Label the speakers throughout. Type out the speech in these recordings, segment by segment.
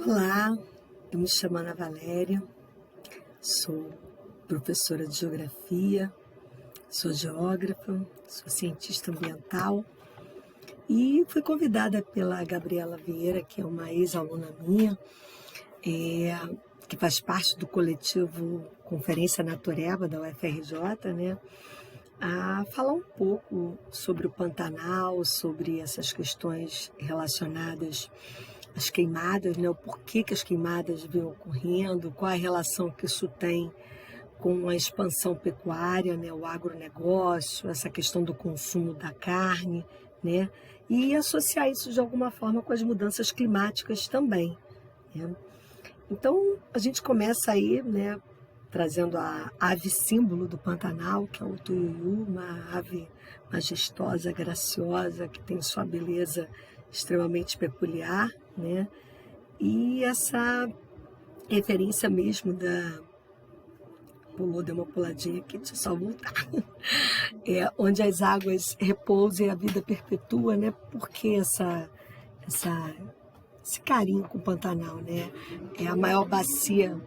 Speaker 1: Olá, eu me chamo Ana Valéria, sou professora de geografia, sou geógrafa, sou cientista ambiental e fui convidada pela Gabriela Vieira, que é uma ex-aluna minha, que faz parte do coletivo Conferência Natureba da UFRJ, né, a falar um pouco sobre o Pantanal, sobre essas questões relacionadas às queimadas, né, o porquê que as queimadas vêm ocorrendo, qual a relação que isso tem com a expansão pecuária, né, o agronegócio, essa questão do consumo da carne, né, e associar isso de alguma forma com as mudanças climáticas também, né. Então, a gente começa aí, né, trazendo a ave símbolo do Pantanal, que é o tuiuiu, uma ave majestosa, graciosa, que tem sua beleza extremamente peculiar, né? E essa referência mesmo deu uma puladinha aqui, deixa eu só voltar. Onde as águas repousam e a vida perpetua, né? Porque esse carinho com o Pantanal, né? É a maior bacia,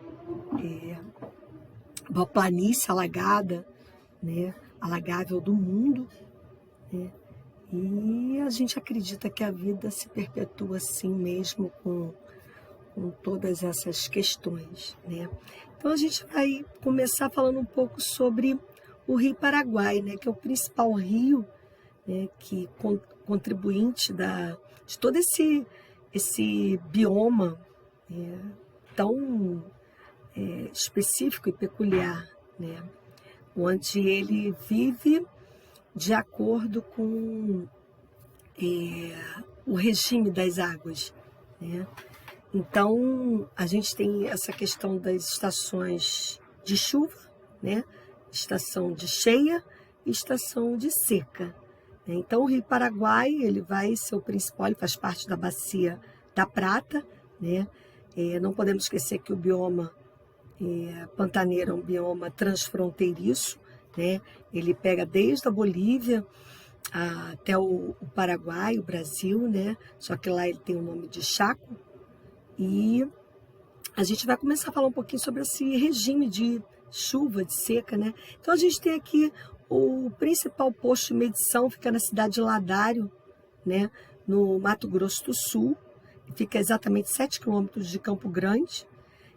Speaker 1: uma planície alagada, né? Alagável do mundo, né? E a gente acredita que a vida se perpetua assim mesmo com todas essas questões, né? Então a gente vai começar falando um pouco sobre o Rio Paraguai, né? Que é o principal rio, né? Que contribuinte de todo esse bioma tão específico e peculiar, né? Onde ele vive de acordo com o regime das águas, né? Então, a gente tem essa questão das estações de chuva, né? Estação de cheia e estação de seca, né? Então, o Rio Paraguai, ele vai ser o principal, ele faz parte da Bacia da Prata, né? Não podemos esquecer que o bioma pantaneiro é um bioma transfronteiriço, né? Ele pega desde a Bolívia até o Paraguai, o Brasil, né? Só que lá ele tem o nome de Chaco. E a gente vai começar a falar um pouquinho sobre esse regime de chuva, de seca, né? Então a gente tem aqui o principal posto de medição, fica na cidade de Ladário, né? No Mato Grosso do Sul, fica exatamente 7 quilômetros de Campo Grande.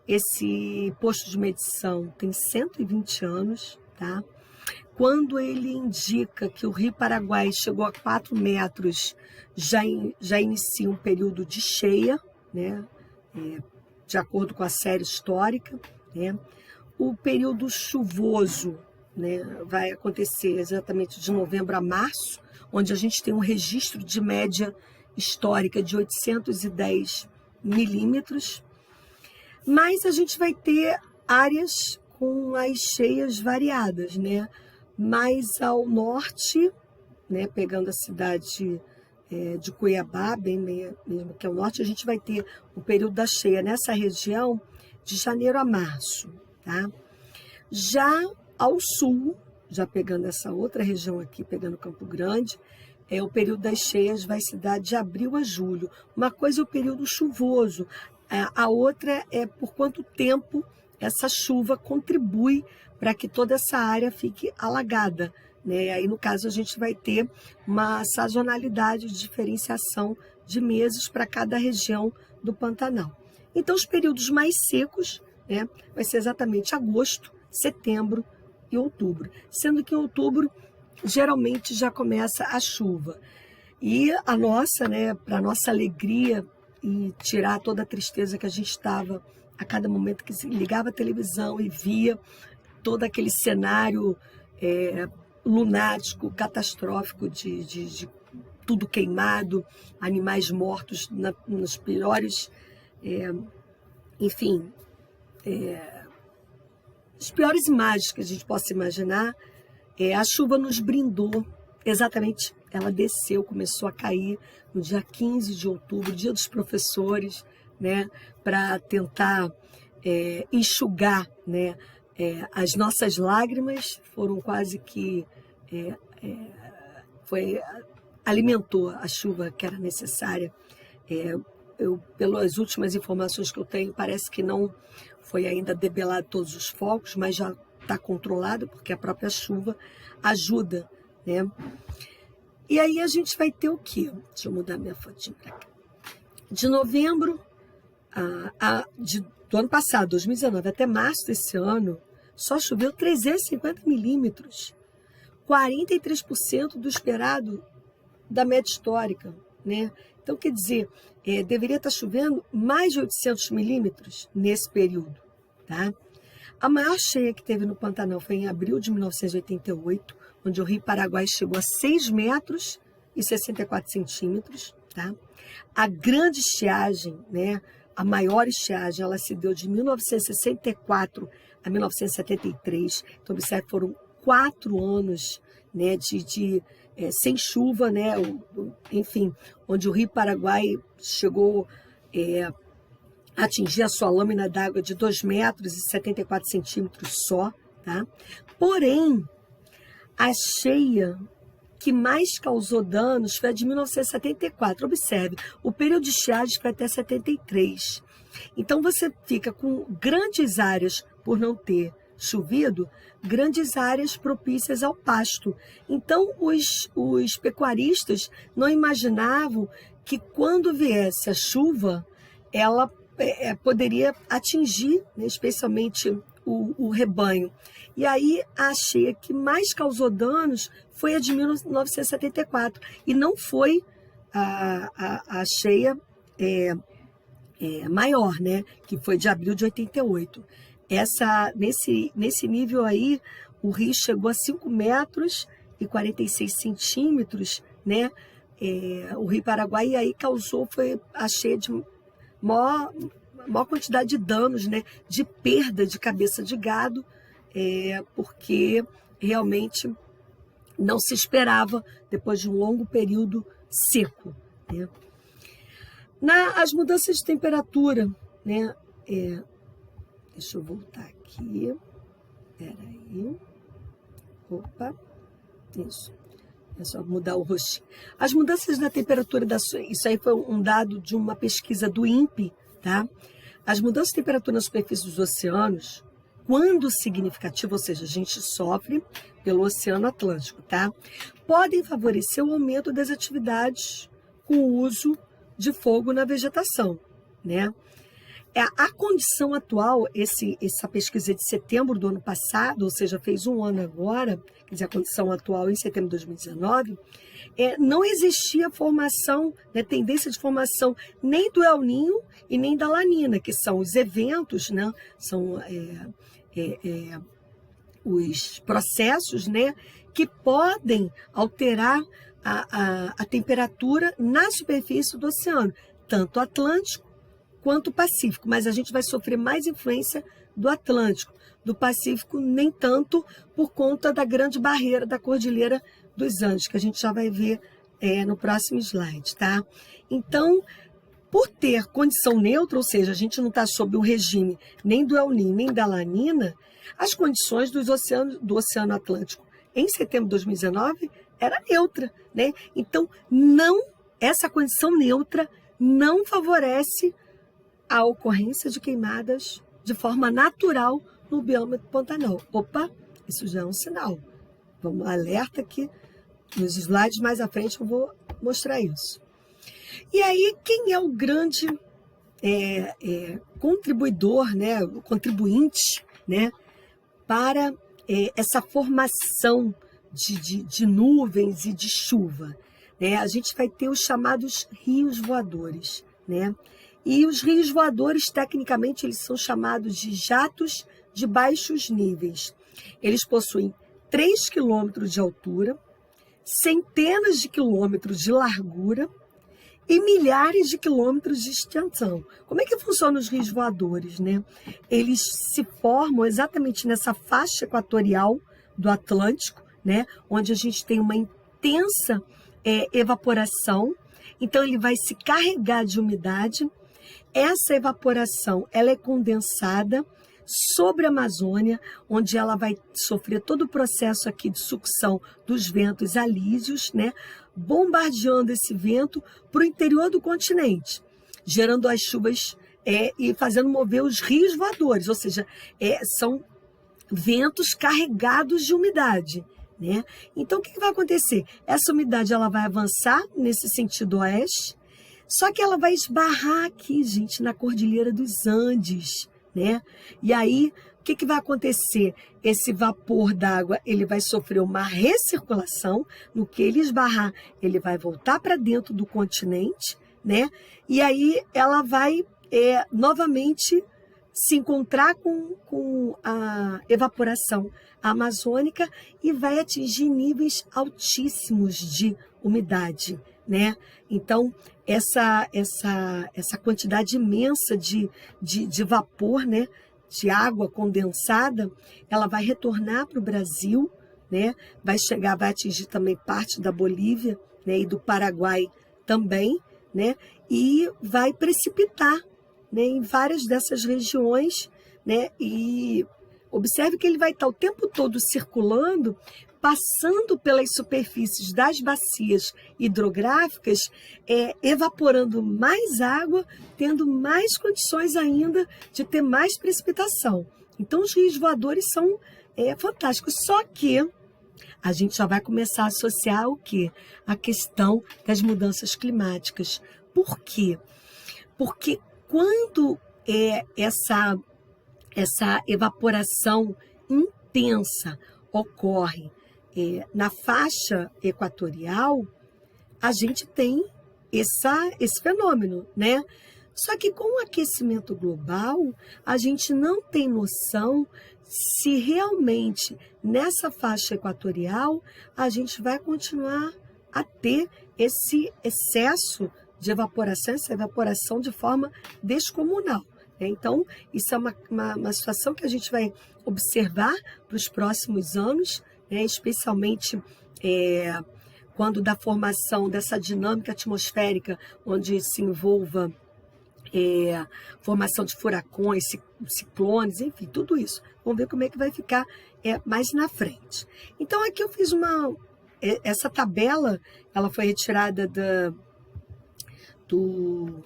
Speaker 1: Esse posto de medição tem 120 anos, tá? Quando ele indica que o Rio Paraguai chegou a 4 metros, já inicia um período de cheia, né? De acordo com a série histórica, né? O período chuvoso, né, vai acontecer exatamente de novembro a março, onde a gente tem um registro de média histórica de 810 milímetros, mas a gente vai ter áreas com as cheias variadas, né? Mais ao norte, né, pegando a cidade de Cuiabá, bem mesmo que ao norte, a gente vai ter o período da cheia nessa região de janeiro a março, tá? Já ao sul, já pegando essa outra região aqui, pegando Campo Grande, o período das cheias vai se dar de abril a julho. Uma coisa é o período chuvoso, a outra é por quanto tempo essa chuva contribui para que toda essa área fique alagada, né? Aí, no caso, a gente vai ter uma sazonalidade de diferenciação de meses para cada região do Pantanal. Então, os períodos mais secos, né, vai ser exatamente agosto, setembro e outubro, sendo que em outubro geralmente já começa a chuva. E a nossa, né, para nossa alegria e tirar toda a tristeza que a gente estava a cada momento que se ligava a televisão e via todo aquele cenário lunático, catastrófico de tudo queimado, animais mortos nos piores, enfim, as piores imagens que a gente possa imaginar. A chuva nos brindou, exatamente, ela desceu, começou a cair no dia 15 de outubro, dia dos professores, né, para tentar enxugar, né, as nossas lágrimas. Foram quase que alimentou a chuva que era necessária pelas últimas informações que eu tenho, parece que não foi ainda debelado todos os focos, mas já está controlado, porque a própria chuva ajuda, né? E aí a gente vai ter o quê? Deixa eu mudar minha fotinha para cá. De novembro do ano passado, 2019, até março desse ano, só choveu 350 milímetros, 43% do esperado da média histórica, né? Então, quer dizer, deveria estar chovendo mais de 800 milímetros nesse período, tá? A maior cheia que teve no Pantanal foi em abril de 1988, onde o Rio Paraguai chegou a 6 metros e 64 centímetros, tá? A grande estiagem, né? A maior estiagem, ela se deu de 1964 a 1973. Então, observe, foram 4 anos, né, sem chuva, né? Enfim, onde o Rio Paraguai chegou a atingir a sua lâmina d'água de 2 metros e 74 centímetros só, tá? Porém, a cheia que mais causou danos foi a de 1974. Observe, o período de estiagem foi até 73. Então, você fica com grandes áreas, por não ter chovido, grandes áreas propícias ao pasto. Então, os pecuaristas não imaginavam que quando viesse a chuva, ela poderia atingir, né, especialmente o rebanho. E aí, a cheia que mais causou danos foi a de 1974, e não foi a cheia maior, né, que foi de abril de 88. Nesse nível aí, o rio chegou a 5 metros e 46 centímetros, né, o Rio Paraguai, e aí foi a cheia de maior quantidade de danos, né, de perda de cabeça de gado, porque realmente não se esperava depois de um longo período seco, né. As mudanças de temperatura, né, deixa eu voltar aqui, peraí, opa, isso, é só mudar o rostinho. As mudanças na temperatura isso aí foi um dado de uma pesquisa do INPE, tá? As mudanças de temperatura na superfície dos oceanos, quando significativa, ou seja, a gente sofre pelo Oceano Atlântico, tá? Podem favorecer o aumento das atividades com o uso de fogo na vegetação, né? A condição atual, essa pesquisa é de setembro do ano passado, ou seja, fez um ano agora, quer dizer, a condição atual em setembro de 2019, não existia formação, né, tendência de formação nem do El Niño e nem da Lanínia, que são os eventos, né, são os processos, né, que podem alterar a temperatura na superfície do oceano, tanto Atlântico quanto o Pacífico, mas a gente vai sofrer mais influência do Atlântico, do Pacífico nem tanto por conta da grande barreira da Cordilheira dos Andes, que a gente já vai ver no próximo slide, tá? Então, por ter condição neutra, ou seja, a gente não está sob o regime nem do El Niño, nem da Lanínia, as condições do Oceano Atlântico em setembro de 2019 era neutra, né? Então, essa condição neutra não favorece a ocorrência de queimadas de forma natural no bioma do Pantanal. Opa, isso já é um sinal. Vamos, alerta que nos slides mais à frente eu vou mostrar isso. E aí, quem é o grande contribuidor, né, o contribuinte, né, para essa formação de nuvens e de chuva, né? A gente vai ter os chamados rios voadores, né? E os rios voadores, tecnicamente, eles são chamados de jatos de baixos níveis. Eles possuem 3 quilômetros de altura, centenas de quilômetros de largura e milhares de quilômetros de extensão. Como é que funcionam os rios voadores, né? Eles se formam exatamente nessa faixa equatorial do Atlântico, né? Onde a gente tem uma intensa evaporação. Então, ele vai se carregar de umidade. Essa evaporação, ela é condensada sobre a Amazônia, onde ela vai sofrer todo o processo aqui de sucção dos ventos alísios, né? Bombardeando esse vento para o interior do continente. gerando as chuvas e fazendo mover os rios voadores, ou seja, são ventos carregados de umidade, né? Então, o que vai acontecer? Essa umidade ela vai avançar nesse sentido oeste, só que ela vai esbarrar aqui, gente, na Cordilheira dos Andes, né? E aí, o que vai acontecer? Esse vapor d'água, ele vai sofrer uma recirculação, no que ele esbarrar, ele vai voltar para dentro do continente, né? E aí ela vai novamente se encontrar com a evaporação amazônica e vai atingir níveis altíssimos de umidade, né? Então, essa quantidade imensa de vapor, né, de água condensada, ela vai retornar para o Brasil, né? Vai atingir também parte da Bolívia, né, e do Paraguai também, né? E vai precipitar, né, em várias dessas regiões, né? E observe que ele vai estar o tempo todo circulando, passando pelas superfícies das bacias hidrográficas, evaporando mais água, tendo mais condições ainda de ter mais precipitação. Então, os rios voadores são fantásticos. Só que a gente já vai começar a associar o quê? A questão das mudanças climáticas. Por quê? Porque quando essa evaporação intensa ocorre na faixa equatorial, a gente tem esse fenômeno, né? Só que com o aquecimento global, a gente não tem noção se realmente nessa faixa equatorial a gente vai continuar a ter esse excesso de evaporação, essa evaporação de forma descomunal. Então, isso é uma situação que a gente vai observar para os próximos anos, né? Especialmente quando da formação dessa dinâmica atmosférica, onde se envolva formação de furacões, ciclones, enfim, tudo isso. Vamos ver como é que vai ficar mais na frente. Então, aqui eu fiz essa tabela, ela foi retirada do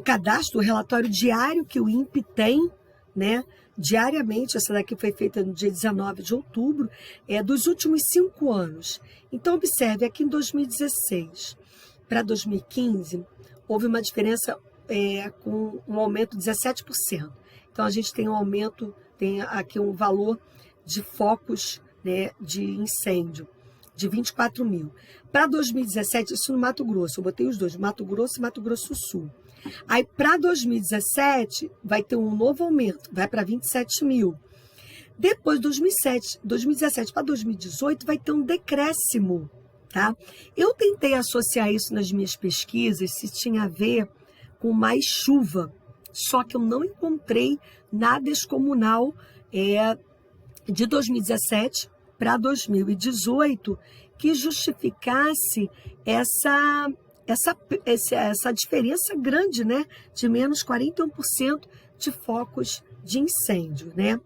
Speaker 1: cadastro, do relatório diário que o INPE tem, né? Diariamente, essa daqui foi feita no dia 19 de outubro, dos últimos 5 anos. Então, observe, aqui em 2016 para 2015, houve uma diferença com um aumento de 17%. Então, a gente tem um aumento, tem aqui um valor de focos, né, de incêndio, de 24 mil. Para 2017, isso no Mato Grosso, eu botei os dois, Mato Grosso e Mato Grosso do Sul. Aí, para 2017, vai ter um novo aumento, vai para 27 mil. Depois, 2017 para 2018, vai ter um decréscimo, tá? Eu tentei associar isso nas minhas pesquisas, se tinha a ver com mais chuva, só que eu não encontrei nada descomunal de 2017 para 2018 que justificasse essa diferença grande, né, de menos 41% de focos de incêndio, né?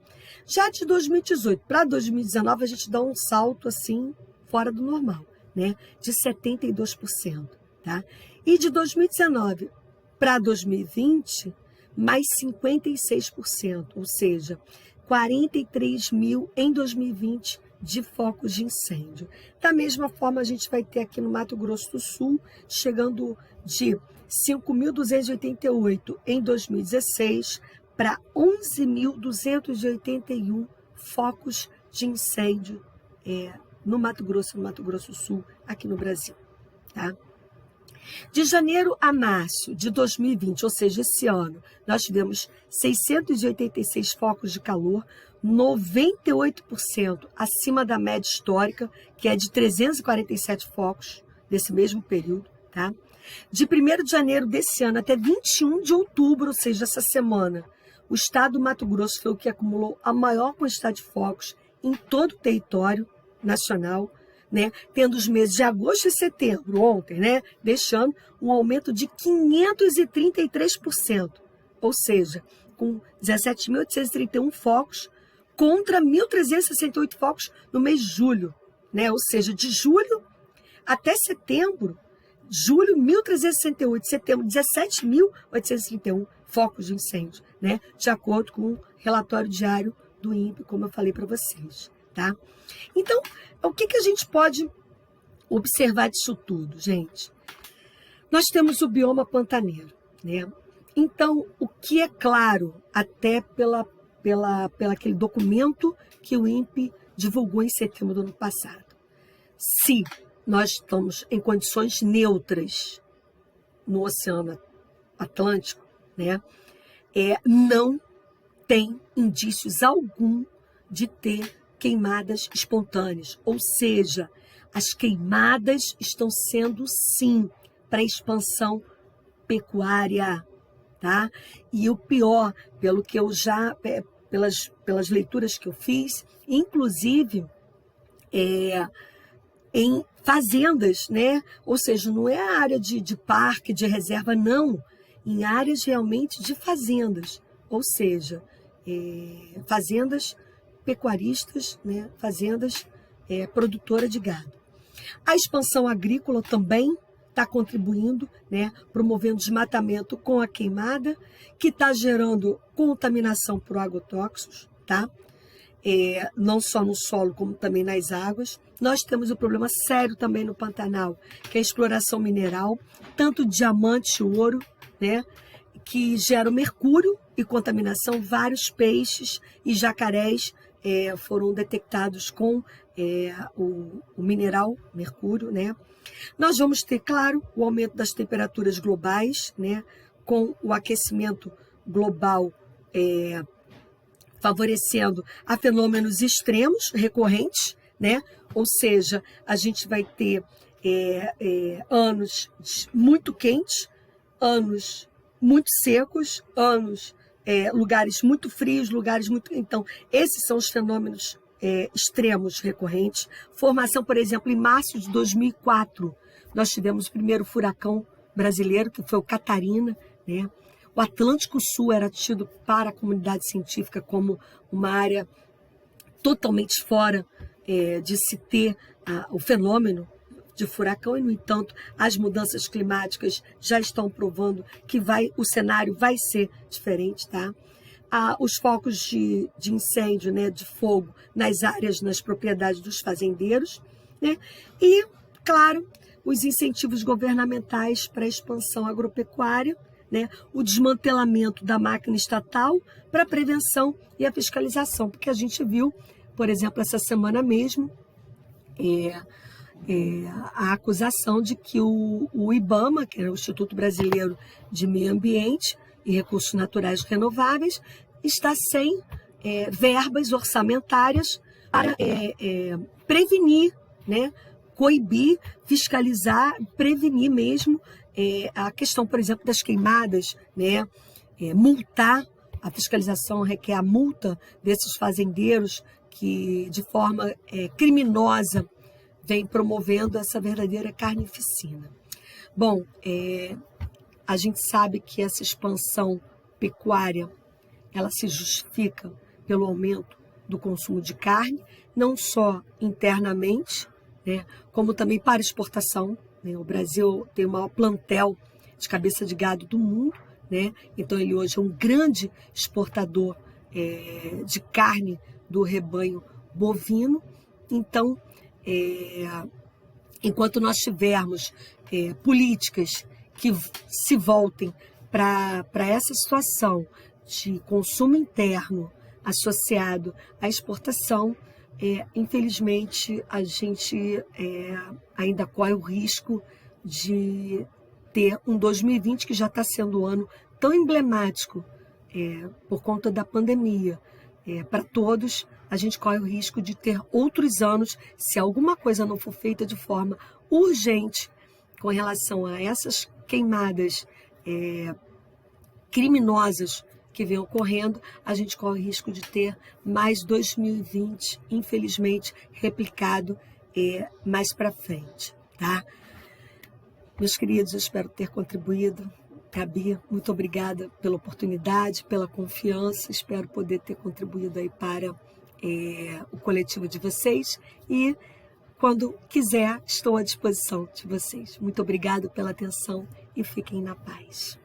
Speaker 1: Já de 2018 para 2019 a gente dá um salto assim fora do normal, né, de 72%, tá? E de 2019 para 2020 mais 56%, ou seja, 43 mil em 2020 de focos de incêndio. Da mesma forma, a gente vai ter aqui no Mato Grosso do Sul, chegando de 5.288 em 2016 para 11.281 focos de incêndio no Mato Grosso do Sul, aqui no Brasil, tá? De janeiro a março de 2020, ou seja, esse ano, nós tivemos 686 focos de calor, 98% acima da média histórica, que é de 347 focos desse mesmo período, tá? De 1º de janeiro desse ano até 21 de outubro, ou seja, essa semana, o estado do Mato Grosso foi o que acumulou a maior quantidade de focos em todo o território nacional, né? Tendo os meses de agosto e setembro, ontem, né? Deixando um aumento de 533%, ou seja, com 17.831 focos contra 1.368 focos no mês de julho, né? Ou seja, de julho até setembro, julho, 1.368, setembro, 17.831 focos de incêndio, né? De acordo com o relatório diário do INPE, como eu falei para vocês, tá? Então, o que a gente pode observar disso tudo, gente? Nós temos o bioma pantaneiro, né? Então, o que é claro, até pela aquele documento que o INPE divulgou em setembro do ano passado, se nós estamos em condições neutras no Oceano Atlântico, né? Não tem indícios algum de ter queimadas espontâneas, ou seja, as queimadas estão sendo, sim, para expansão pecuária, tá? E o pior, pelo que eu já, pelas leituras que eu fiz, inclusive em fazendas, né? Ou seja, não é a área de parque, de reserva, não, em áreas realmente de fazendas, ou seja, fazendas pecuaristas, né? Fazendas produtoras de gado. A expansão agrícola também está contribuindo, né, promovendo desmatamento com a queimada, que está gerando contaminação por agrotóxicos, tá? Não só no solo, como também nas águas. Nós temos um problema sério também no Pantanal, que é a exploração mineral, tanto diamante, ouro, né, que gera mercúrio e contaminação. Vários peixes e jacarés foram detectados com o mineral mercúrio, né? Nós vamos ter, claro, o aumento das temperaturas globais, né, com o aquecimento global favorecendo a fenômenos extremos recorrentes, né? Ou seja, a gente vai ter anos muito quentes, anos muito secos, lugares muito frios, lugares muito... Então, esses são os fenômenos extremos recorrentes. Formação, por exemplo, em março de 2004, nós tivemos o primeiro furacão brasileiro, que foi o Catarina, né? O Atlântico Sul era tido para a comunidade científica como uma área totalmente fora de se ter o fenômeno de furacão, e, no entanto, as mudanças climáticas já estão provando que o cenário vai ser diferente, tá? Os focos de incêndio, né, de fogo nas áreas, nas propriedades dos fazendeiros, né? E, claro, os incentivos governamentais para a expansão agropecuária, né? O desmantelamento da máquina estatal para a prevenção e a fiscalização, porque a gente viu, por exemplo, essa semana mesmo, a acusação de que o IBAMA, que é o Instituto Brasileiro de Meio Ambiente e Recursos Naturais Renováveis, está sem verbas orçamentárias para prevenir, né, coibir, fiscalizar, prevenir mesmo a questão, por exemplo, das queimadas, né, multar. A fiscalização requer a multa desses fazendeiros que, de forma criminosa, vem promovendo essa verdadeira carnificina. Bom, a gente sabe que essa expansão pecuária, ela se justifica pelo aumento do consumo de carne, não só internamente, né, como também para exportação, né? O Brasil tem o maior plantel de cabeça de gado do mundo, né? Então ele hoje é um grande exportador de carne do rebanho bovino. Então, enquanto nós tivermos políticas que se voltem para essa situação de consumo interno associado à exportação, infelizmente a gente ainda corre o risco de ter um 2020 que já está sendo um ano tão emblemático por conta da pandemia. Para todos, a gente corre o risco de ter outros anos, se alguma coisa não for feita de forma urgente com relação a essas queimadas criminosas que vem ocorrendo, a gente corre o risco de ter mais 2020, infelizmente, replicado mais para frente, tá? Meus queridos, eu espero ter contribuído. Gabi, muito obrigada pela oportunidade, pela confiança. Espero poder ter contribuído aí para o coletivo de vocês. E quando quiser, estou à disposição de vocês. Muito obrigado pela atenção e fiquem na paz.